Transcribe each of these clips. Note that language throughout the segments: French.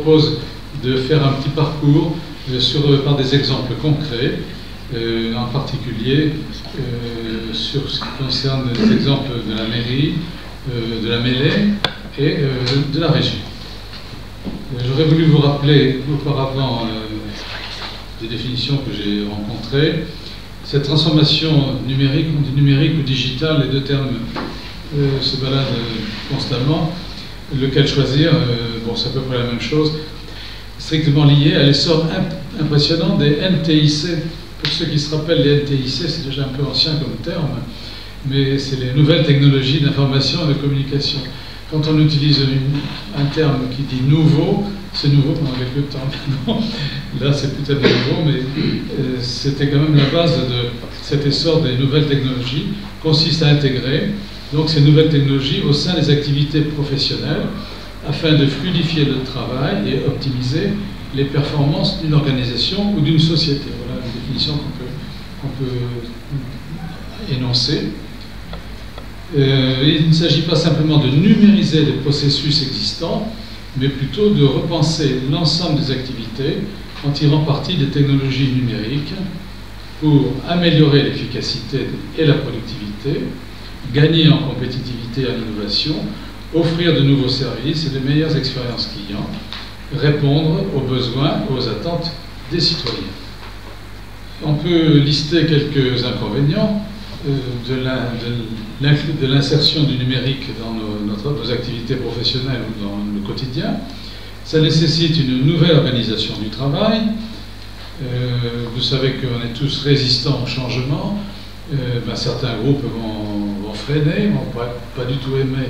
propose de faire un petit parcours par des exemples concrets, en particulier sur ce qui concerne les exemples de la mairie, de la mêlée et de la régie. J'aurais voulu vous rappeler auparavant des définitions que j'ai rencontrées. Cette transformation numérique, on dit numérique ou digital, les deux termes se baladent constamment. Lequel choisir, bon, c'est à peu près la même chose, strictement lié à l'essor impressionnant des NTIC. Pour ceux qui se rappellent, les NTIC, c'est déjà un peu ancien comme terme, mais c'est les nouvelles technologies d'information et de communication. Quand on utilise un terme qui dit nouveau, c'est nouveau pendant quelques temps maintenant. Là, c'est peut-être nouveau, mais c'était quand même la base de cet essor des nouvelles technologies, consiste à intégrer donc ces nouvelles technologies au sein des activités professionnelles afin de fluidifier le travail et optimiser les performances d'une organisation ou d'une société. Voilà une définition qu'on peut énoncer. Il ne s'agit pas simplement de numériser les processus existants, mais plutôt de repenser l'ensemble des activités en tirant parti des technologies numériques pour améliorer l'efficacité et la productivité, gagner en compétitivité et en innovation, offrir de nouveaux services et de meilleures expériences clients, répondre aux besoins et aux attentes des citoyens. On peut lister quelques inconvénients de l'insertion du numérique dans nos activités professionnelles ou dans le quotidien. Ça nécessite une nouvelle organisation du travail. Vous savez qu'on est tous résistants au changement. Certains groupes vont freiner, vont pas du tout aimer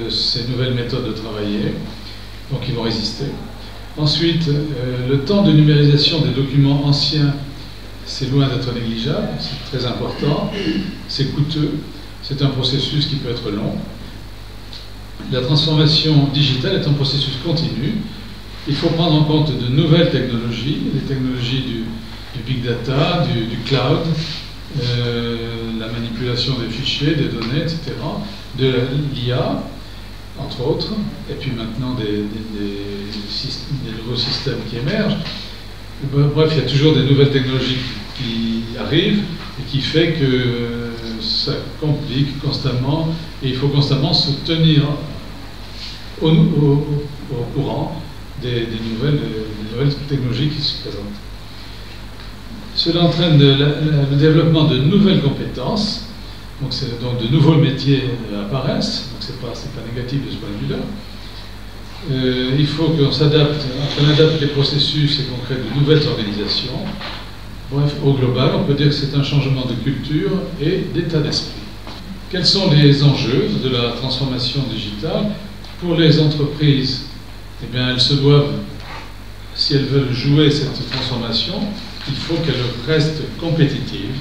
ces nouvelles méthodes de travailler, donc ils vont résister. Ensuite, le temps de numérisation des documents anciens, c'est loin d'être négligeable, c'est très important, c'est coûteux, c'est un processus qui peut être long. La transformation digitale est un processus continu. Il faut prendre en compte de nouvelles technologies, les technologies du big data, du cloud, la manipulation des fichiers, des données, etc., de l'IA, entre autres, et puis maintenant des nouveaux systèmes qui émergent. Bref, il y a toujours des nouvelles technologies qui arrivent et qui fait que ça complique constamment et il faut constamment se tenir au courant des nouvelles technologies qui se présentent. Cela entraîne le développement de nouvelles compétences, donc de nouveaux métiers apparaissent, donc c'est pas négatif de ce point de vue-là. Il faut qu'on adapte les processus et qu'on crée de nouvelles organisations. Bref, au global, on peut dire que c'est un changement de culture et d'état d'esprit. Quels sont les enjeux de la transformation digitale? Pour les entreprises, eh bien, elles se doivent, si elles veulent jouer cette transformation, il faut qu'elles restent compétitives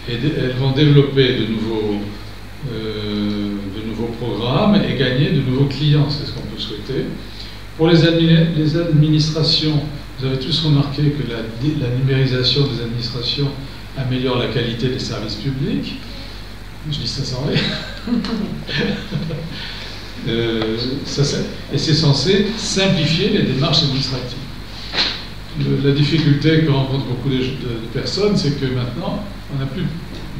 et elles vont développer de nouveaux programmes et gagner de nouveaux clients, c'est ce qu'on peut souhaiter. Pour les administrations, vous avez tous remarqué que la numérisation des administrations améliore la qualité des services publics. Je dis ça sans rire. Et c'est censé simplifier les démarches administratives. La difficulté que rencontrent beaucoup de personnes, c'est que maintenant, on n'a plus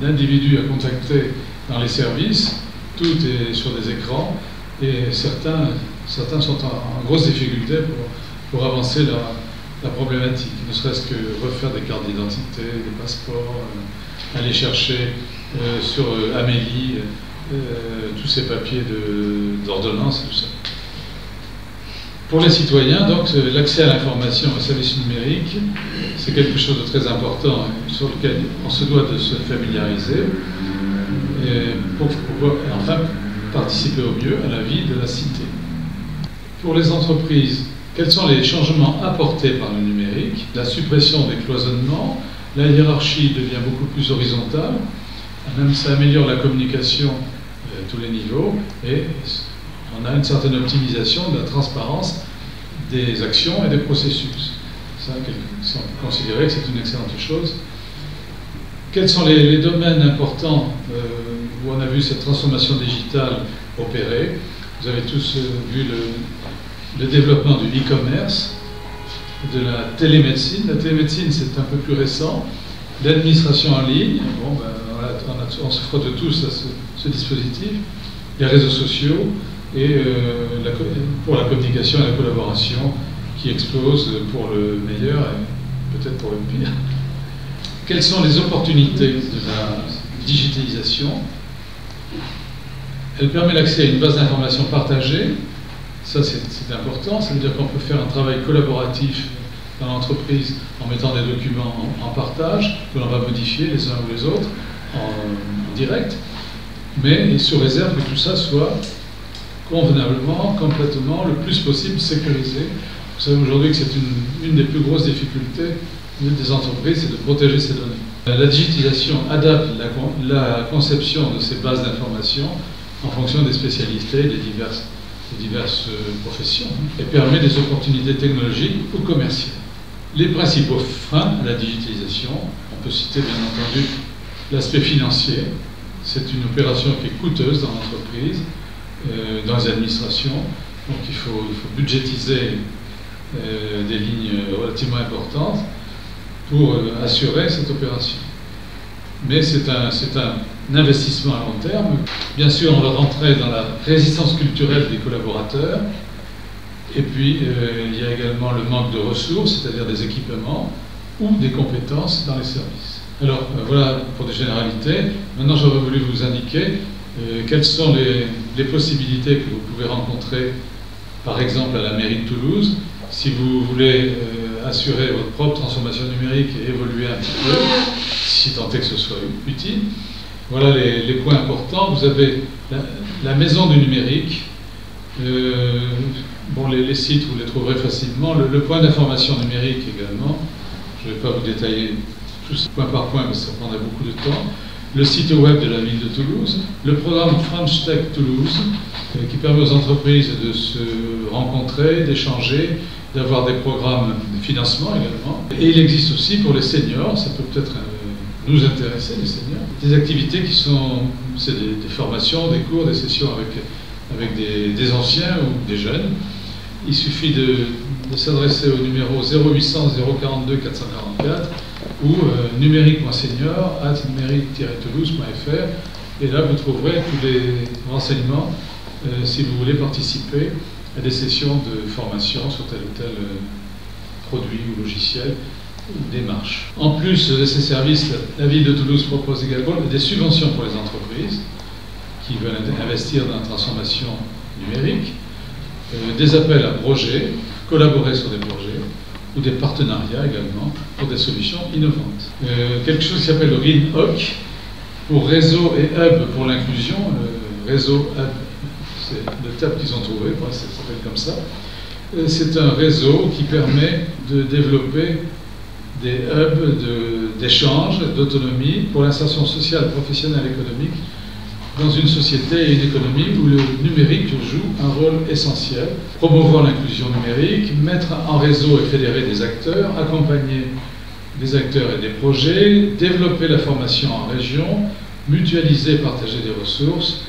d'individus à contacter dans les services, tout est sur des écrans, et certains sont en grosse difficulté pour avancer la problématique, ne serait-ce que refaire des cartes d'identité, des passeports, aller chercher sur Amélie tous ces papiers d'ordonnance et tout ça. Pour les citoyens, donc, l'accès à l'information et aux services numériques, c'est quelque chose de très important sur lequel on se doit de se familiariser pour pouvoir enfin participer au mieux à la vie de la cité. Pour les entreprises, quels sont les changements apportés par le numérique? La suppression des cloisonnements, la hiérarchie devient beaucoup plus horizontale, même ça améliore la communication à tous les niveaux et on a une certaine optimisation de la transparence des actions et des processus. Ça, on peut considérer que c'est une excellente chose. Quels sont les domaines importants où on a vu cette transformation digitale opérer? Vous avez tous vu le développement du e-commerce, de la télémédecine. La télémédecine, c'est un peu plus récent. L'administration en ligne, bon, ben, on se frotte tous à ce dispositif. Les réseaux sociaux et pour la communication et la collaboration qui explosent pour le meilleur et peut-être pour le pire. Quelles sont les opportunités de la digitalisation? Elle permet l'accès à une base d'informations partagée. Ça, c'est important. Ça veut dire qu'on peut faire un travail collaboratif dans l'entreprise en mettant des documents en partage, que l'on va modifier les uns ou les autres en direct, mais sous réserve que tout ça soit convenablement, complètement, le plus possible sécurisé. Vous savez aujourd'hui que c'est une des plus grosses difficultés des entreprises, c'est de protéger ces données. La digitalisation adapte la conception de ces bases d'information en fonction des spécialités, des diverses professions, et permet des opportunités technologiques ou commerciales. Les principaux freins à la digitalisation, on peut citer bien entendu l'aspect financier. C'est une opération qui est coûteuse dans l'entreprise, dans les administrations, donc il faut budgétiser des lignes relativement importantes pour assurer cette opération. Mais c'est un investissement à long terme. Bien sûr, on va rentrer dans la résistance culturelle des collaborateurs. Et puis, il y a également le manque de ressources, c'est-à-dire des équipements ou des compétences dans les services. Alors, voilà pour des généralités. Maintenant, j'aurais voulu vous indiquer quelles sont les possibilités que vous pouvez rencontrer, par exemple, à la mairie de Toulouse, si vous voulez assurer votre propre transformation numérique et évoluer un petit peu, si tant est que ce soit utile. Voilà les points importants. Vous avez la maison du numérique. Bon, les sites, vous les trouverez facilement. Le point d'information numérique également. Je ne vais pas vous détailler tout ça point par point, parce que ça prendrait beaucoup de temps. Le site web de la ville de Toulouse. Le programme French Tech Toulouse, qui permet aux entreprises de se rencontrer, d'échanger, d'avoir des programmes de financement également. Et il existe aussi pour les seniors, ça peut peut-être nous intéresser, les seniors, des activités qui sont des formations, des cours, des sessions avec des anciens ou des jeunes. Il suffit de s'adresser au numéro 0800 042 444 ou numérique-toulouse.fr, et là vous trouverez tous les renseignements si vous voulez participer à des sessions de formation sur tel ou tel produit ou logiciel ou démarche. En plus de ces services, la ville de Toulouse propose également des subventions pour les entreprises qui veulent investir dans la transformation numérique, des appels à projets, collaborer sur des projets, ou des partenariats également pour des solutions innovantes. Quelque chose qui s'appelle le RINHOC, pour réseau et hub pour l'inclusion. Le réseau hub, c'est le terme qu'ils ont trouvé, ça s'appelle comme ça. C'est un réseau qui permet de développer des hubs d'échange, d'autonomie pour l'insertion sociale, professionnelle et économique dans une société et une économie où le numérique joue un rôle essentiel. Promouvoir l'inclusion numérique, mettre en réseau et fédérer des acteurs, accompagner des acteurs et des projets, développer la formation en région, mutualiser et partager des ressources,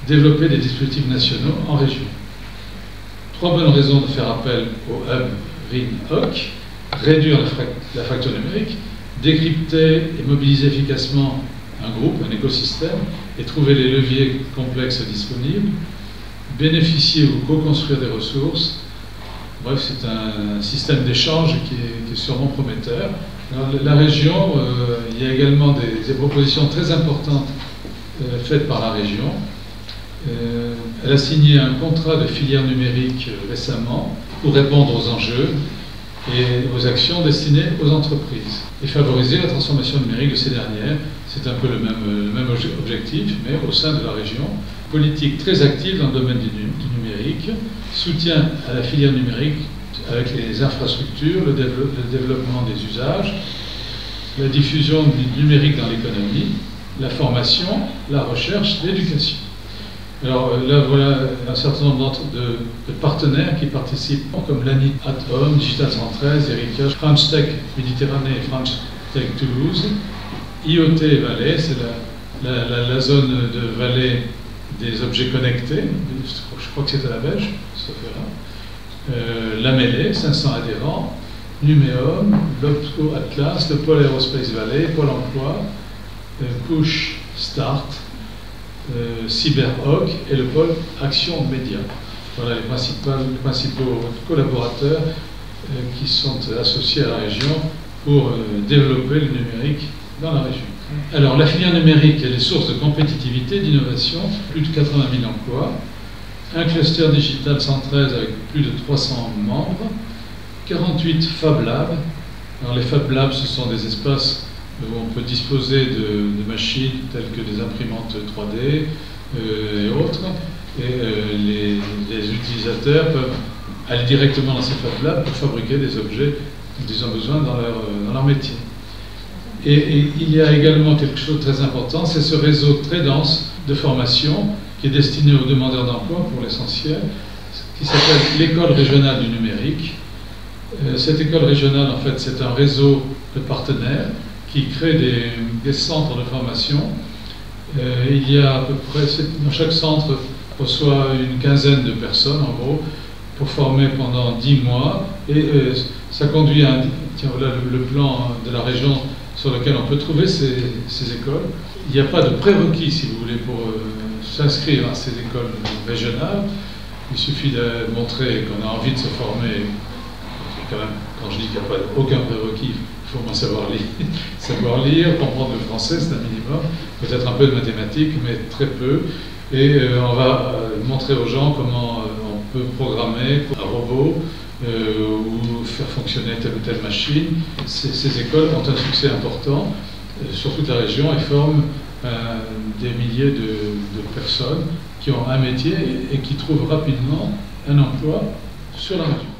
développer des dispositifs nationaux en région. 3 bonnes raisons de faire appel au hub RINHOC: réduire la fracture numérique, décrypter et mobiliser efficacement un groupe, un écosystème, et trouver les leviers complexes disponibles, bénéficier ou co-construire des ressources. Bref, c'est un système d'échange qui est sûrement prometteur. Dans la région, il y a également des propositions très importantes faites par la région. Elle a signé un contrat de filière numérique récemment pour répondre aux enjeux et aux actions destinées aux entreprises et favoriser la transformation numérique de ces dernières. C'est un peu le même objectif, mais au sein de la région. Politique très active dans le domaine du numérique, soutien à la filière numérique avec les infrastructures, le développement des usages, la diffusion du numérique dans l'économie, la formation, la recherche, l'éducation. Alors là, voilà un certain nombre de partenaires qui participent, comme l'ANIT Atom, Digital 113, Héritage, French Tech Méditerranée et French Tech Toulouse, IoT Valais, c'est la zone de Valais des objets connectés, je crois que c'est à la Belge, sauf erreur. la Mêlée, 500 adhérents, Numéum, l'Opco Atlas, le Pôle Aerospace Valley, Pôle Emploi, Push Start, CyberHawk et le Pôle Action Média. Voilà les principaux collaborateurs qui sont associés à la région pour développer le numérique dans la région. Alors, la filière numérique, elle est source de compétitivité, d'innovation, plus de 80 000 emplois, un cluster digital 113 avec plus de 300 membres, 48 Fab Labs. Alors, les Fab Labs, ce sont des espaces où on peut disposer de machines telles que des imprimantes 3D et autres, et les utilisateurs peuvent aller directement dans ces Fab Labs pour fabriquer des objets dont ils ont besoin dans leur métier. Et il y a également quelque chose de très important, c'est ce réseau très dense de formation qui est destiné aux demandeurs d'emploi pour l'essentiel, qui s'appelle l'École régionale du numérique. Cette école régionale, en fait, c'est un réseau de partenaires qui crée des centres de formation. Il y a à peu près, dans chaque centre, reçoit une quinzaine de personnes, en gros, pour former pendant 10 mois. Et ça conduit à, tiens, voilà le plan de la région sur lequel on peut trouver ces écoles. Il n'y a pas de prérequis, si vous voulez, pour s'inscrire à ces écoles régionales. Il suffit de montrer qu'on a envie de se former. Quand même, quand je dis qu'il n'y a pas aucun prérequis, il faut au moins savoir lire, comprendre le français, c'est un minimum, peut-être un peu de mathématiques, mais très peu. Et on va montrer aux gens comment on peut programmer un robot ou faire fonctionner telle ou telle machine. Ces écoles ont un succès important sur toute la région et forment des milliers de personnes qui ont un métier et qui trouvent rapidement un emploi sur la région.